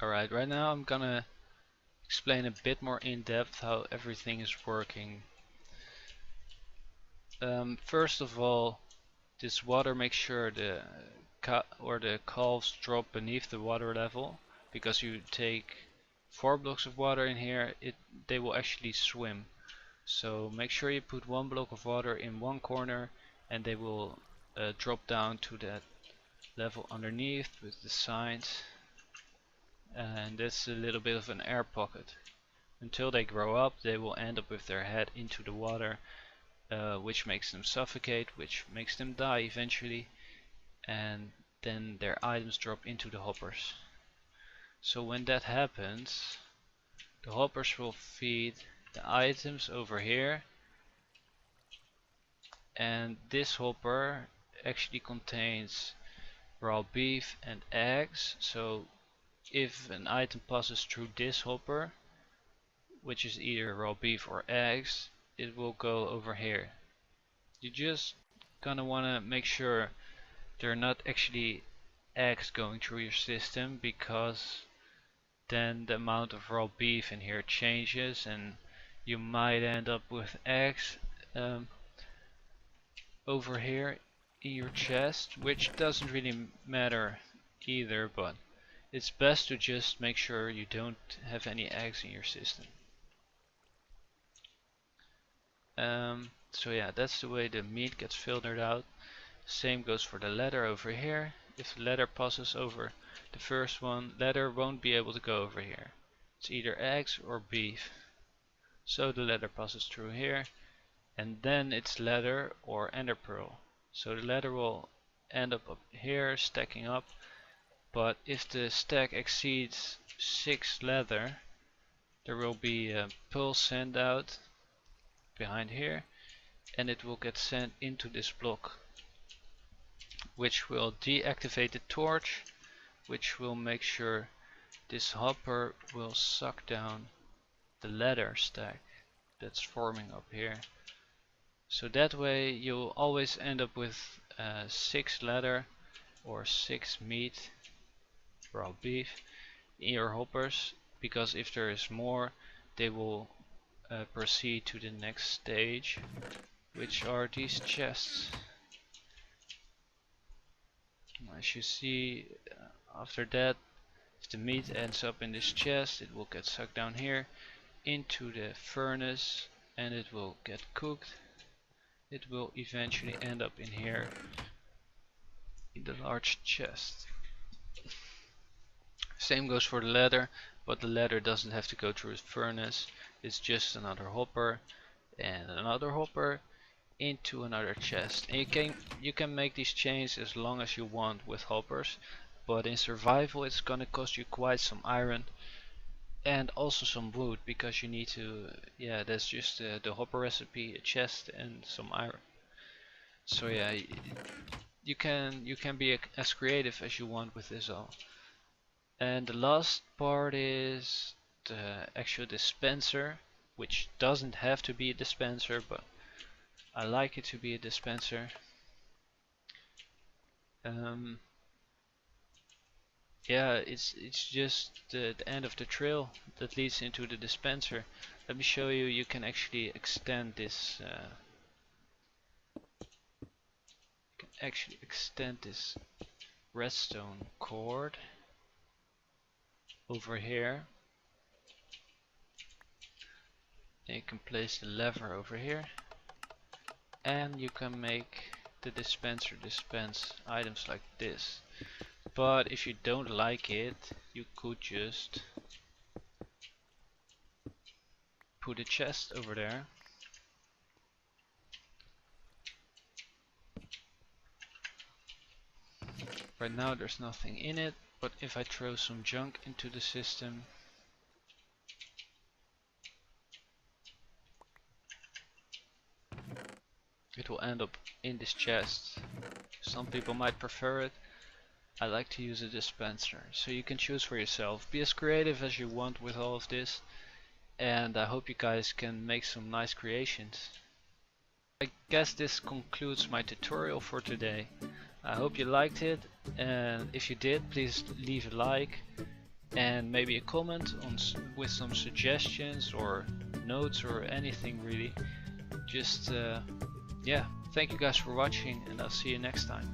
Alright, right now I'm gonna explain a bit more in depth how everything is working. First of all, this water, make sure the calves drop beneath the water level, because you take 4 blocks of water in here, they will actually swim. So make sure you put 1 block of water in one corner and they will drop down to that level underneath with the signs, and that's a little bit of an air pocket. Until they grow up, they will end up with their head into the water, which makes them suffocate, which makes them die eventually, and then their items drop into the hoppers. So when that happens, the hoppers will feed the items over here, and this hopper actually contains raw beef and eggs. So if an item passes through this hopper, which is either raw beef or eggs, it will go over here. You just gonna wanna make sure there are not actually eggs going through your system, because then the amount of raw beef in here changes and you might end up with eggs over here in your chest, which doesn't really matter either, but it's best to just make sure you don't have any eggs in your system. So yeah, that's the way the meat gets filtered out. Same goes for the leather over here. If the leather passes over the first one, leather won't be able to go over here. It's either eggs or beef. So the leather passes through here, and then it's leather or ender pearl. So the leather will end up here stacking up, but if the stack exceeds 6 leather, there will be a pearl sent out behind here, and it will get sent into this block, which will deactivate the torch, which will make sure this hopper will suck down the leather stack that's forming up here. So that way you'll always end up with 6 leather or 6 meat, raw beef, in your hoppers, because if there is more, they will proceed to the next stage, which are these chests. As you see, after that, if the meat ends up in this chest, it will get sucked down here into the furnace and it will get cooked. It will eventually end up in here in the large chest. Same goes for the leather, but the leather doesn't have to go through a furnace. It's just another hopper and another hopper into another chest. And you can make these chains as long as you want with hoppers, but in survival it's gonna cost you quite some iron and also some wood, because you need to, yeah, that's just the hopper recipe, a chest and some iron. So yeah, you can be as creative as you want with this all. And the last part is the actual dispenser, which doesn't have to be a dispenser, but I like it to be a dispenser. Yeah, it's just the end of the trail that leads into the dispenser. Let me show you. You can actually extend this. Redstone cord over here. And you can place the lever over here, and you can make the dispenser dispense items like this. But if you don't like it, you could just put a chest over there. Right now there's nothing in it, but if I throw some junk into the system, it will end up in this chest. Some people might prefer it. I like to use a dispenser, so you can choose for yourself. Be as creative as you want with all of this, and I hope you guys can make some nice creations. I guess this concludes my tutorial for today. I hope you liked it, and if you did, please leave a like and maybe a comment on with some suggestions or notes or anything really. Just yeah, thank you guys for watching, and I'll see you next time.